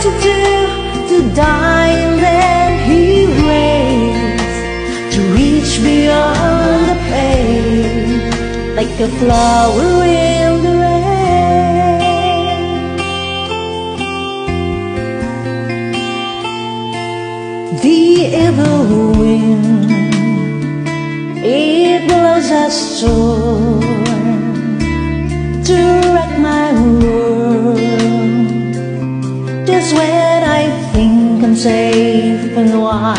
to do, to die and then he raised, to reach beyond the pain, like a flower in the rain. The evil wind, it blows a storm to wreck my world. Just when I think I'm safe and warm,